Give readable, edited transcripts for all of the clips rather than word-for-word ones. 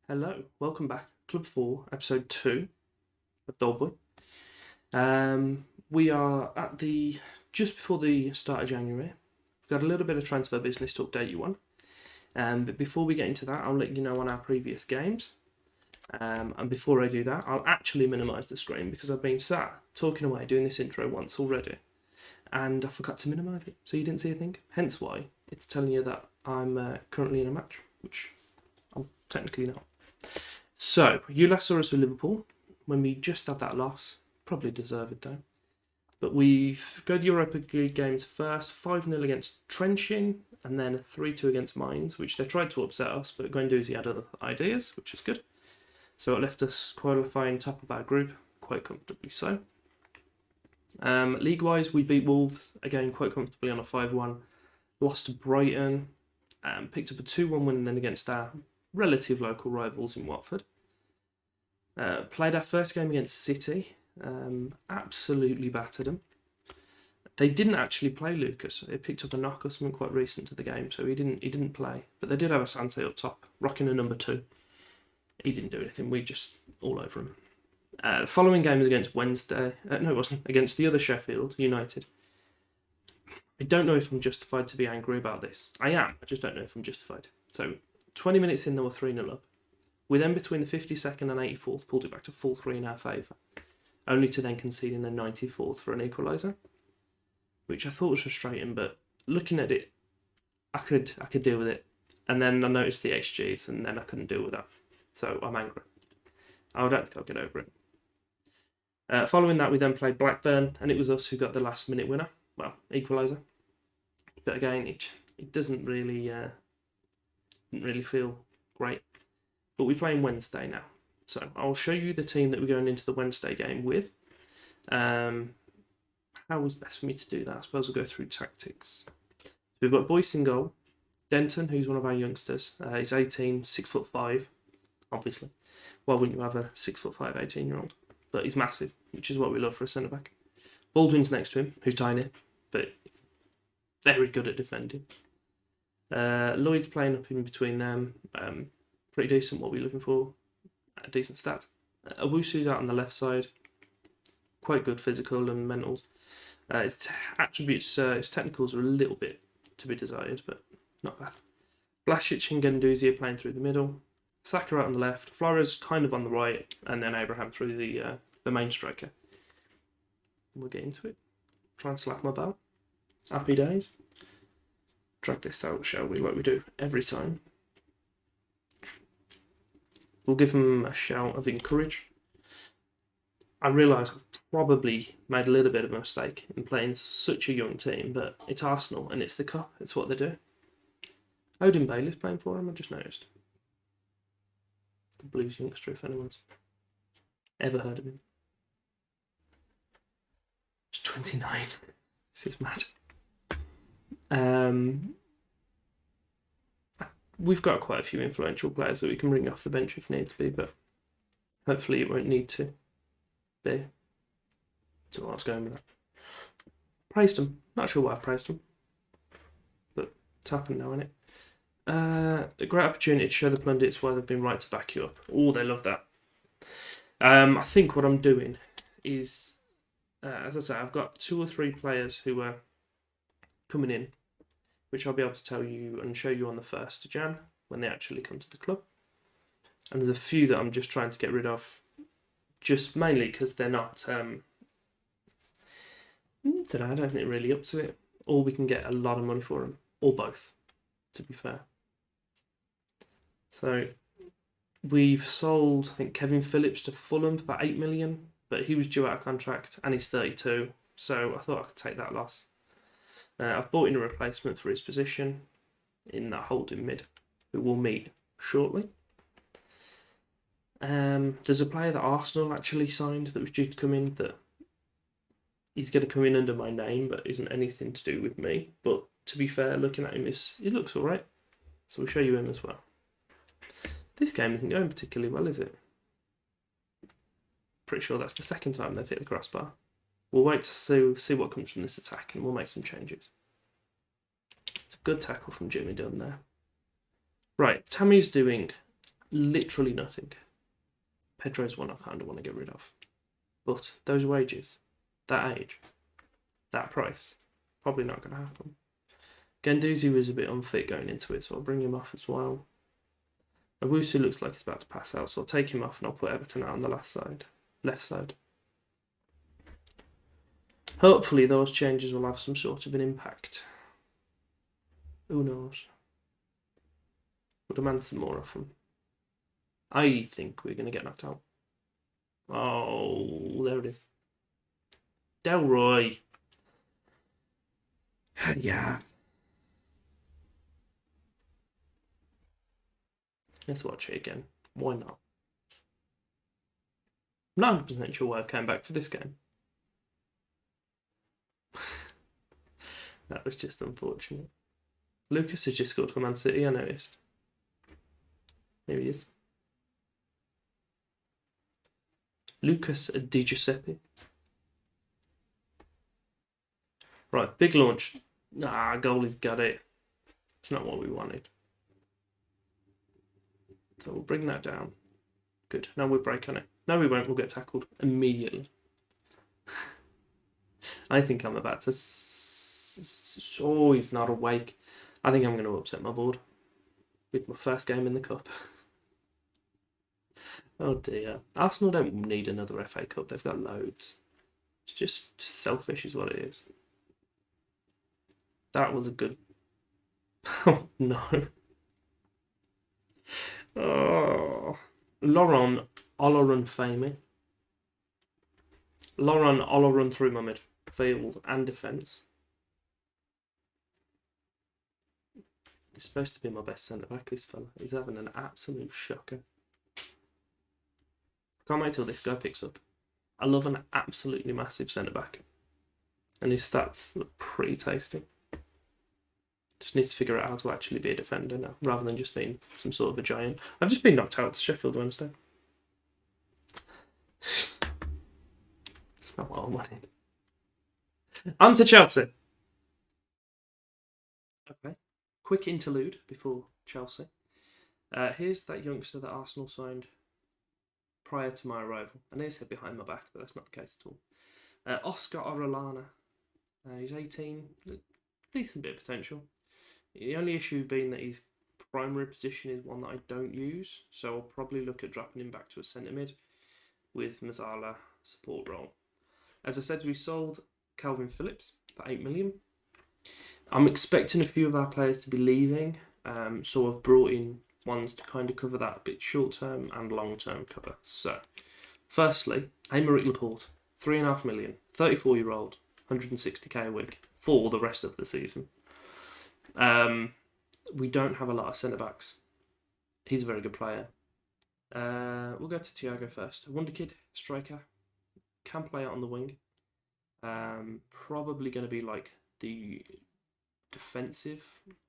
Hello, welcome back. Club 4, episode 2 of Doleboy. We are at just before the start of January. We've got a little bit of transfer business to update you on. But before we get into that, I'll let you know on our previous games. And before I do that, I'll actually minimise the screen because I've been sat talking away doing this intro once already. And I forgot to minimise it, so you didn't see a thing. Hence why it's telling you that I'm currently in a match, which I'm technically not. So, you last saw us with Liverpool when we just had that loss. Probably deserved though. But we've got the Europa League games first, 5-0 against Trenching, and then a 3-2 against Mainz, which they tried to upset us, but Guendouzi had other ideas, which is good. So it left us qualifying top of our group, quite comfortably so. League-wise, we beat Wolves, again quite comfortably on a 5-1. Lost to Brighton, picked up a 2-1 win then against our relative local rivals in Watford. Played our first game against City, absolutely battered them. They didn't actually play Lucas. He picked up a knock or something quite recent to the game, so he didn't play. But they did have Asante up top, rocking a number 2. He didn't do anything. We just all over him. The following game was against Wednesday. No, it wasn't. Against the other Sheffield United. I don't know if I'm justified to be angry about this. I am. I just don't know if I'm justified. So 20 minutes in, they were 3-0 up. We then, between the 52nd and 84th, pulled it back to 4-3 in our favour, only to then concede in the 94th for an equaliser, which I thought was frustrating, but looking at it, I could deal with it. And then I noticed the XGs, and then I couldn't deal with that. So I'm angry. I don't think I'll get over it. Following that, we then played Blackburn, and it was us who got the last-minute winner. Well, equaliser. But again, it doesn't really feel great. But we're playing Wednesday now. So I'll show you the team that we're going into the Wednesday game with. How was best for me to do that? I suppose we'll go through tactics. So we've got Boyce in goal. Denton, who's one of our youngsters. He's 18, 6'5", obviously. Why wouldn't you have a 6'5", 18-year-old? But he's massive, which is what we love for a centre-back. Baldwin's next to him, who's tiny, but very good at defending. Lloyd's playing up in between them. Pretty decent, what we're looking for. A decent stat. Owusu's out on the left side. Quite good physical and mentals. His attributes, his technicals are a little bit to be desired, but not bad. Blasic and Guendouzi are playing through the middle. Saka out on the left. Flores kind of on the right, and then Abraham through the main striker. We'll get into it. Try and slap my bell. Happy days. Drag this out, shall we, like we do every time. We'll give them a shout of encourage. I realise I've probably made a little bit of a mistake in playing such a young team, but it's Arsenal and it's the cup. It's what they do. Odin Bailey's playing for him, I just noticed. The Blues youngster, if anyone's ever heard of him. He's 29. This is mad. We've got quite a few influential players that we can bring off the bench if needs be, but hopefully it won't need to be. That's what I was going with that. Praised them. Not sure why I praised them, but it's happened now, isn't it? A great opportunity to show the pundits why they've been right to back you up. Oh, they love that. I think what I'm doing is, as I say, I've got 2 or 3 players who are coming in, which I'll be able to tell you and show you on the 1st of Jan when they actually come to the club. And there's a few that I'm just trying to get rid of, just mainly because they're not, I don't think they're really up to it, or we can get a lot of money for them, or both, to be fair. So we've sold, I think, Kevin Phillips to Fulham for 8 million, but he was due out of contract and he's 32, so I thought I could take that loss. I've bought in a replacement for his position in that holding mid, who will meet shortly. There's a player that Arsenal actually signed that was due to come in that he's going to come in under my name, but isn't anything to do with me. But to be fair, looking at him, he looks all right. So we'll show you him as well. This game isn't going particularly well, is it? Pretty sure that's the second time they've hit the crossbar. We'll wait to see what comes from this attack and we'll make some changes. It's a good tackle from Jimmy Dunn there. Right, Tammy's doing literally nothing. Pedro's one I kind of want to get rid of. But those wages, that age, that price, probably not going to happen. Guendouzi was a bit unfit going into it, so I'll bring him off as well. Owusu looks like he's about to pass out, so I'll take him off and I'll put Everton out on the left side. Hopefully those changes will have some sort of an impact. Who knows? We'll demand some more of them. I think we're going to get knocked out. Oh, there it is. Delroy. Yeah. Let's watch it again. Why not? I'm not 100% sure why I came back for this game. That was just unfortunate. Lucas has just scored for Man City, I noticed. Here he is. Lucas Di Giuseppe. Right, big launch. Nah, goalie's got it. It's not what we wanted. So we'll bring that down. Good. Now we'll break on it. No, we won't. We'll get tackled immediately. I think I'm about to... Oh, he's not awake. I think I'm going to upset my board with my first game in the Cup. Oh dear. Arsenal don't need another FA Cup. They've got loads. It's just selfish is what it is. That was a good... Oh no. Oh. Laurent Olorunfemi. Laurent Olorun through my midfield and defence. He's supposed to be my best centre-back, this fella. He's having an absolute shocker. Can't wait till this guy picks up. I love an absolutely massive centre-back. And his stats look pretty tasty. Just needs to figure out how to actually be a defender now, rather than just being some sort of a giant. I've just been knocked out to Sheffield Wednesday. It's not what I wanted. On to Chelsea. Okay. Quick interlude before Chelsea. Here's that youngster that Arsenal signed prior to my arrival. I nearly said behind my back, but that's not the case at all. Oscar Orellana. He's 18. Decent bit of potential. The only issue being that his primary position is one that I don't use, so I'll probably look at dropping him back to a centre mid with Mazzala support role. As I said, we sold Calvin Phillips for 8 million. I'm expecting a few of our players to be leaving, so I've brought in ones to kind of cover that a bit short-term and long-term cover. So, firstly, Aymeric Laporte, 3.5 million, 34-year-old, 160k a week for the rest of the season. We don't have a lot of centre-backs. He's a very good player. We'll go to Thiago first. Wonder kid, striker, can play out on the wing. Probably going to be like the defensive,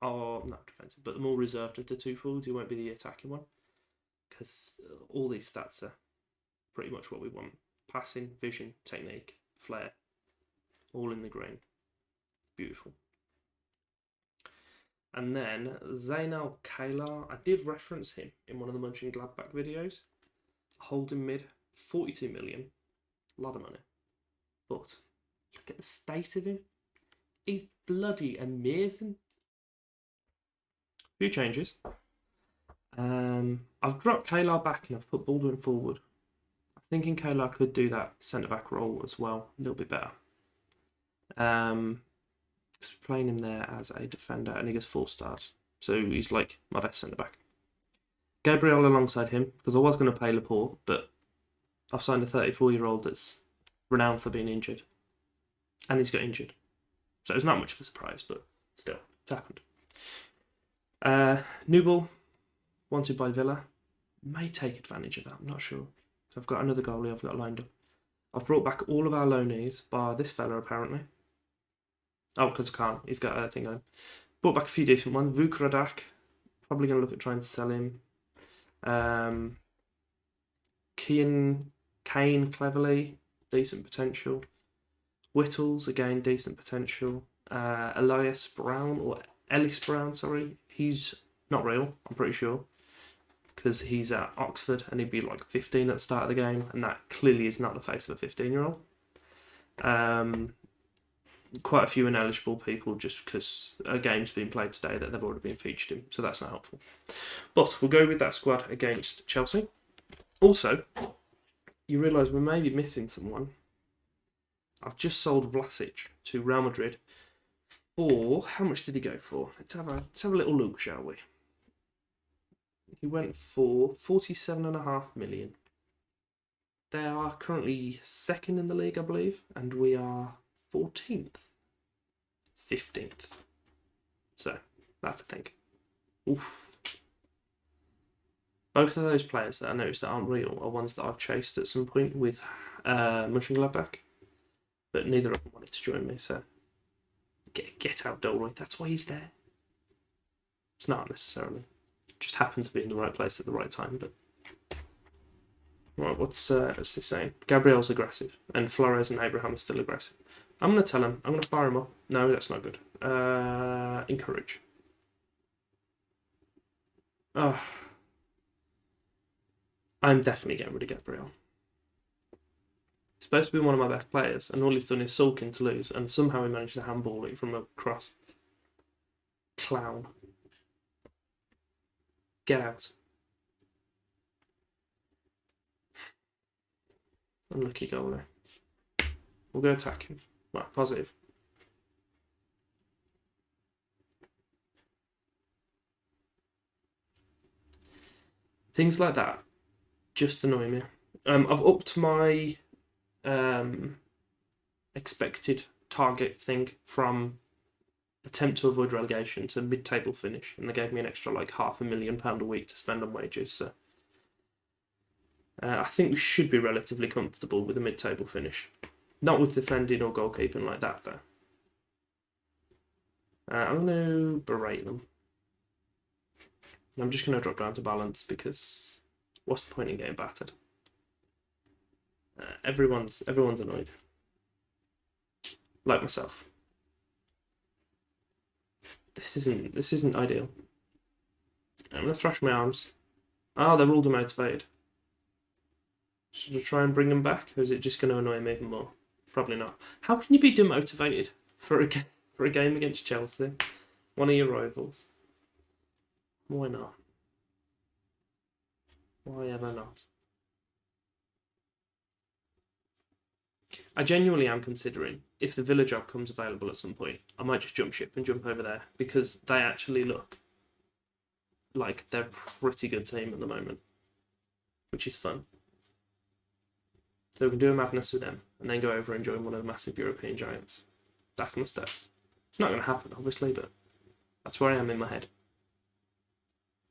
or not defensive, but the more reserved of the two forwards. He won't be the attacking one, because all these stats are pretty much what we want. Passing, vision, technique, flair, all in the green. Beautiful. And then Zainal Kailar, I did reference him in one of the Mönchengladbach videos. Holding mid, 42 million, a lot of money. But look at the state of him. He's bloody amazing. Few changes. I've dropped Kailar back and I've put Baldwin forward. I'm thinking Kailar could do that centre-back role as well, a little bit better. Playing him there as a defender and he gets 4 stars. So he's like my best centre-back. Gabriel alongside him, because I was going to play Laporte, but I've signed a 34-year-old that's renowned for being injured. And he's got injured. So it's not much of a surprise, but still, it's happened. New ball, wanted by Villa. May take advantage of that, I'm not sure. So I've got another goalie I've got lined up. I've brought back all of our loanees, bar this fella apparently. Oh, because I can't. He's got a thing on. Brought back a few decent ones. Vuk Radak. Probably going to look at trying to sell him. Kane Cleverly. Decent potential. Whittles, again, decent potential. Ellis Brown, sorry. He's not real, I'm pretty sure. because he's at Oxford and he'd be like 15 at the start of the game, and that clearly is not the face of a 15-year-old. Quite a few ineligible people just because a game's been played today that they've already been featured in, so that's not helpful. But we'll go with that squad against Chelsea. Also, you realise we may be missing someone. I've just sold Vlasic to Real Madrid for, how much did he go for? Let's have a little look, shall we? He went for 47.5 million. They are currently second in the league, I believe, and we are 14th. 15th. So, that's a thing. Oof. Both of those players that I noticed that aren't real are ones that I've chased at some point with Mönchengladbach, but neither of them wanted to join me, so get out, Doleboy. That's why he's there. It's not necessarily. Just happened to be in the right place at the right time, but... Right, what's this saying? Gabriel's aggressive, and Flores and Abraham are still aggressive. I'm going to tell him. I'm going to fire him up. No, that's not good. Encourage. Oh. I'm definitely getting rid of Gabriel. He's supposed to be one of my best players, and all he's done is sulking to lose, and somehow he managed to handball it from a cross. Clown. Get out. Unlucky goal there. We'll go attack him. Right, positive. Things like that just annoy me. I've upped my expected target thing from attempt to avoid relegation to mid-table finish, and they gave me an extra like £500,000 a week to spend on wages. So I think we should be relatively comfortable with a mid-table finish. Not with defending or goalkeeping like that, though. I'm going to berate them. I'm just going to drop down to balance because what's the point in getting battered? Everyone's annoyed. Like myself. This isn't ideal. I'm going to thrash my arms. Oh, they're all demotivated. Should I try and bring them back, or is it just going to annoy me even more? Probably not. How can you be demotivated for a game against Chelsea, one of your rivals? Why not? Why ever not? I genuinely am considering, if the Villa job comes available at some point, I might just jump ship and jump over there, because they actually look like they're a pretty good team at the moment, which is fun. So we can do a madness with them, and then go over and join one of the massive European giants. That's my steps. It's not going to happen, obviously, but that's where I am in my head.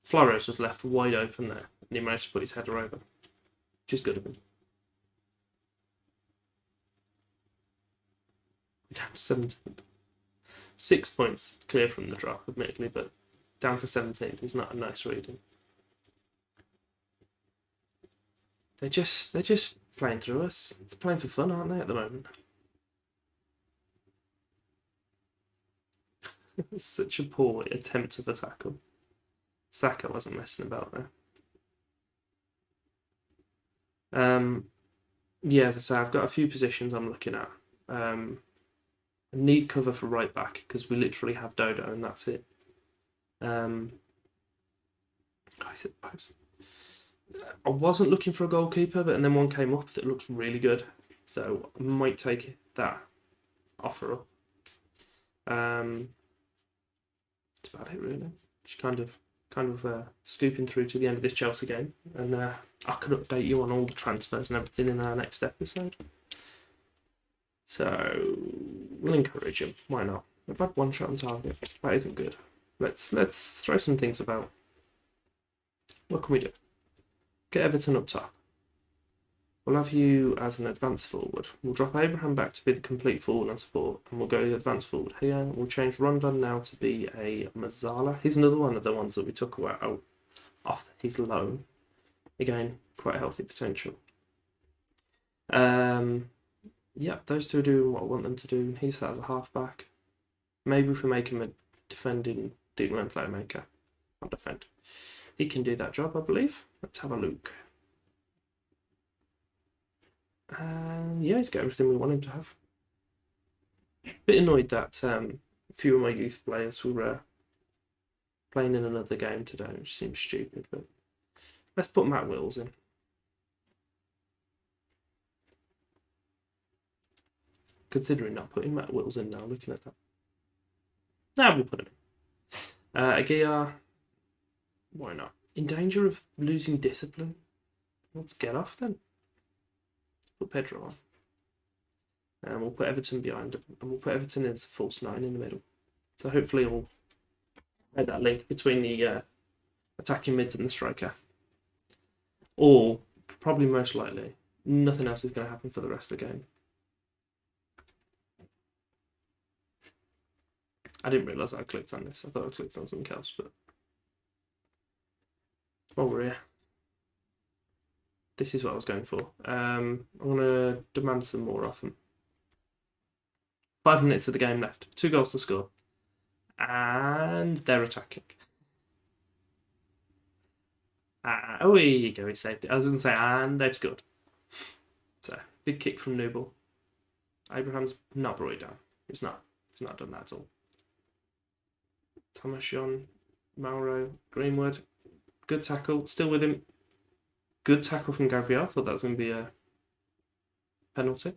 Flores was left wide open there, and he managed to put his header over, which is good of him. We're down to 17th. 6 points clear from the drop, admittedly, but down to 17th is not a nice reading. They're just playing through us. It's playing for fun, aren't they, at the moment? Such a poor attempt of a tackle. Saka wasn't messing about there. Yeah, as I say, I've got a few positions I'm looking at. I need cover for right back because we literally have Dodo and that's it. I suppose. I wasn't looking for a goalkeeper, but then one came up that looks really good, so I might take that offer up. That's about it, really. Just kind of scooping through to the end of this Chelsea game, and I can update you on all the transfers and everything in our next episode. So we'll encourage him. Why not? I've had one shot on target. That isn't good. Let's throw some things about. What can we do? Get Everton up top. We'll have you as an advanced forward. We'll drop Abraham back to be the complete forward and support, and we'll go the advanced forward here. We'll change Rondon now to be a Mazzala. He's another one of the ones that we took out off his loan. Again, quite a healthy potential. Yeah, those two are doing what I want them to do. He's that as a half-back. Maybe if we make him a defending deep line playmaker. I'll defend. he can do that job, I believe. Let's have a look. Yeah, he's got everything we want him to have. Bit annoyed that a few of my youth players were playing in another game today, which seems stupid, but let's put Matt Wills in. Considering not putting Matt Wills in now, looking at that. Now we'll put him in. Aguiar, why not? In danger of losing discipline? Let's get off then. Put Pedro on. And we'll put Everton behind him. And we'll put Everton as a false 9 in the middle. So hopefully we'll make that link between the attacking mid and the striker. Or, probably most likely, nothing else is going to happen for the rest of the game. I didn't realise I clicked on this. I thought I clicked on something else, but while we're here, this is what I was going for. I'm going to demand some more off them. 5 minutes of the game left. 2 goals to score. And they're attacking. Oh, here you go. He saved it. I was going to say, and they've scored. So, big kick from Newball. Abraham's not brought it down. He's not done that at all. Thomas, John, Mauro, Greenwood. Good tackle. Still with him. Good tackle from Gabriel. I thought that was going to be a penalty.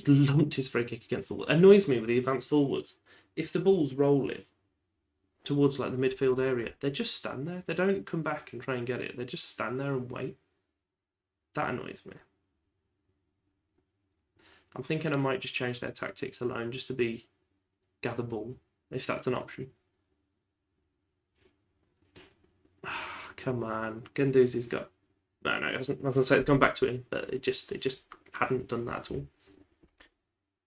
Lumped his free kick against the wall. Annoys me with the advanced forwards. If the ball's rolling towards like the midfield area, they just stand there. They don't come back and try and get it. They just stand there and wait. That annoys me. I'm thinking I might just change their tactics alone just to be gather ball, if that's an option. Come on. Guendouzi's got... No, it hasn't. I was going to say it's gone back to him, but it just hadn't done that at all.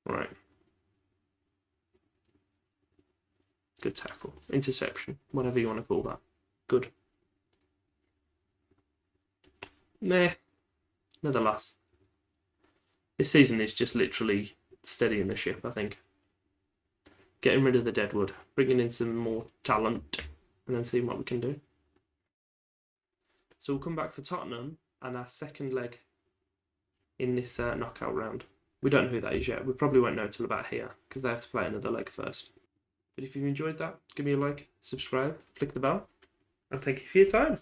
Right. Good tackle. Interception. Whatever you want to call that. Good. Meh. Another loss. This season is just literally steadying the ship, I think. Getting rid of the deadwood. Bringing in some more talent. And then seeing what we can do. So we'll come back for Tottenham and our second leg in this knockout round. We don't know who that is yet. We probably won't know till about here because they have to play another leg first. But if you've enjoyed that, give me a like, subscribe, click the bell, and thank you for your time.